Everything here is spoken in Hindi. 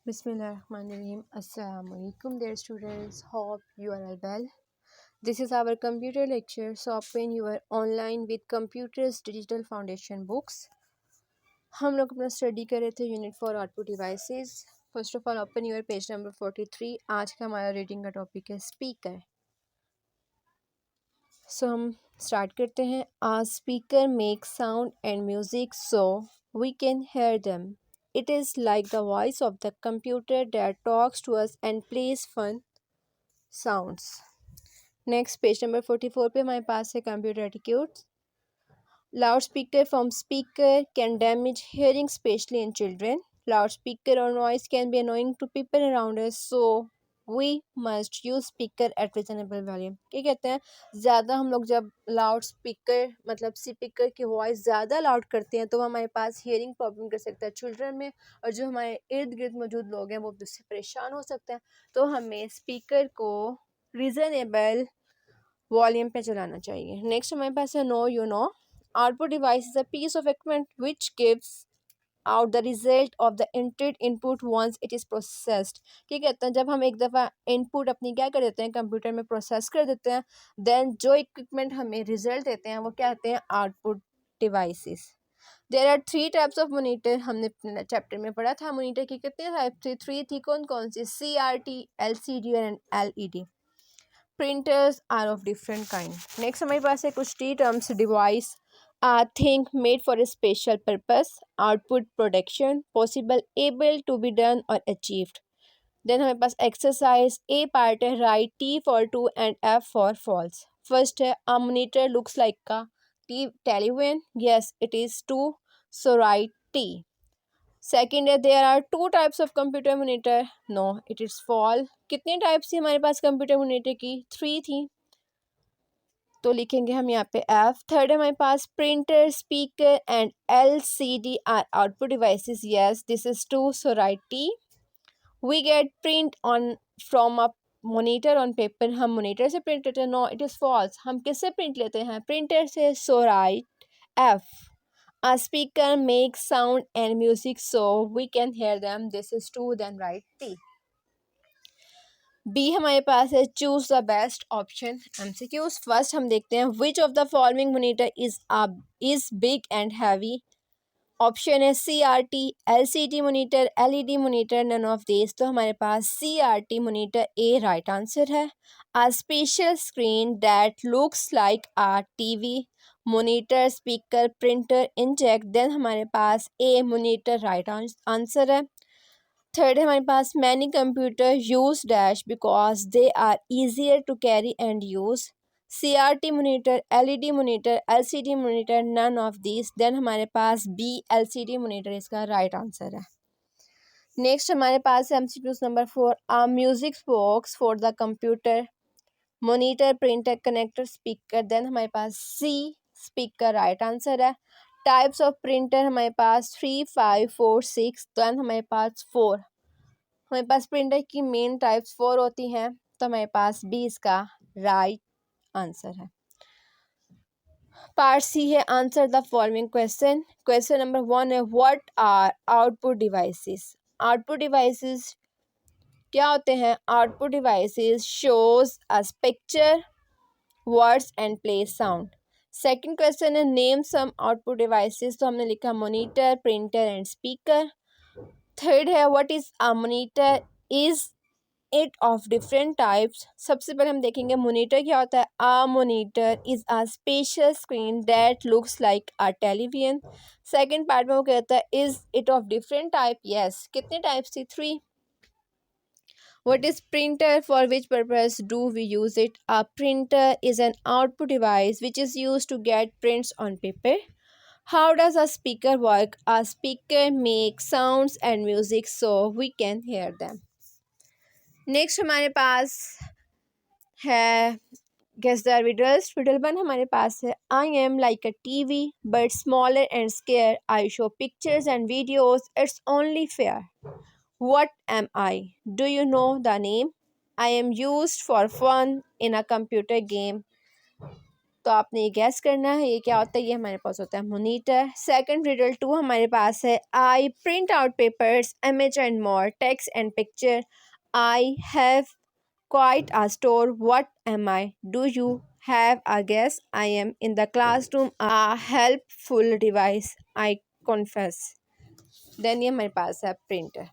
Bismillahirrahmanirrahim. Assalamu alaikum, dear students. Hope you are all well. This is our computer lecture. So open your online with computers digital foundation books. हम लोग अपना स्टडी कर रहे थे unit for output devices. First of all open your page number 43. आज का हमारा रीडिंग का टॉपिक है स्पीकर. सो हम स्टार्ट करते हैं. A speaker make sound and music so we can hear them. It is like the voice of the computer that talks to us and plays fun sounds. Next, page number 44 पे हमारे पास है computer etiquette. Loudspeaker from speaker can damage hearing, especially in children. Loudspeaker or noise can be annoying to people around us, so we must use speaker at reasonable volume. क्या कहते हैं, ज़्यादा हम लोग जब लाउड स्पीकर मतलब स्पीकर की वॉइस ज़्यादा लाउड करते हैं तो हमारे पास हियरिंग प्रॉब्लम कर सकता है चिल्ड्रन में, और जो हमारे इर्द गिर्द मौजूद लोग हैं वो भी उससे परेशान हो सकते हैं. तो हमें स्पीकर को रीज़नेबल वॉल्यूम पे चलाना चाहिए. नेक्स्ट हमारे पास है no you know. Output device is a piece of equipment which gives out the result of the entered input once it is processed. क्या कहते हैं, जब हम एक दफ़ा इनपुट अपनी क्या कर देते हैं कंप्यूटर में प्रोसेस कर देते हैं, देन जो इक्विपमेंट हमें रिजल्ट देते हैं वो क्या कहते हैं, output devices. There are 3 types of monitor. हमने अपने चैप्टर में पढ़ा था मोनीटर की कितने टाइप थी, 3 थी. कौन कौन सी, CRT, LCD and LED. Printers are of different kind. Next हमारे पास है कुछ T terms. Device, a thing made for a special purpose. Output, production, possible, able to be done or achieved. Then हमारे पास exercise. A part है right, T for true and F for false. First है a monitor looks like a television. Yes, it is true, so write T. Second है there are 2 types of computer monitor. No, it is false. कितनी टाइप्स थी हमारे पास कंप्यूटर मोनीटर की, 3 थी, तो लिखेंगे हम यहाँ पे F. थर्ड है हमारे पास printer, speaker and LCD are output devices. Yes, this is true, so write T. We get print on from a monitor on paper. हम मोनीटर से प्रिंट लेते हैं. No, it is false. हम किससे प्रिंट लेते हैं, प्रिंटर से, so write F. A speaker makes sound and music so we can hear them. This is true, then write T. B हमारे पास है choose the best option. MCQs. First हम देखते हैं which of the following monitor is big and heavy. Option है CRT, LCD monitor, LED monitor, none of these. तो हमारे पास CRT monitor A right answer है. A special screen that looks like a TV. Monitor, speaker, printer, inkjet. Then हमारे पास ए मॉनिटर राइट आंसर है. थर्ड है हमारे पास many computer use dash because they are easier to carry and use. CRT monitor, LED monitor, LCD monitor, none of this. Then हमारे पास बी LCD मॉनिटर इसका राइट आंसर है. नेक्स्ट हमारे पास MCQ number 4. A music box for the computer, monitor, printer, connector, speaker. Then हमारे पास सी स्पीकर राइट आंसर है. टाइप्स ऑफ प्रिंटर हमारे पास 3, 5, 4, 6. देन हमारे पास 4. हमारे पास प्रिंटर की मेन टाइप्स 4 होती हैं, तो हमारे पास बी इसका राइट आंसर है. पार्ट सी है answer the following question. Question number 1 है what are output devices. Output devices क्या होते हैं, output devices shows us picture, words and play sound. Second question है नेम सम आउटपुट डिवाइसेस. तो हमने लिखा monitor, printer and speaker. Third है what is a monitor, is it of different types. सबसे पहले हम देखेंगे मॉनिटर क्या होता है. अ monitor is a special screen that looks like a television. Second part में वो कहता है is it of different type. Yes, कितने टाइप्स थी, 3. What is printer? For which purpose do we use it? A printer is an output device which is used to get prints on paper. How does a speaker work? A speaker makes sounds and music so we can hear them. Next हमारे पास है guess the riddles. Riddle 1 हमारे पास है I am like a TV but smaller and scared. I show pictures and videos. It's only fair. What am I? Do you know the name? I am used for fun in a computer game. तो आपने ये गैस करना है ये क्या होता है। ये हमारे पास होता है मोनीटर। सेकंड रिडल 2 हमारे पास है आई print out papers image and more text and picture I have quite a store. What am I? Do you have a guess? I am in the classroom a helpful device. I confess. Then ये हमारे पास है प्रिंटर।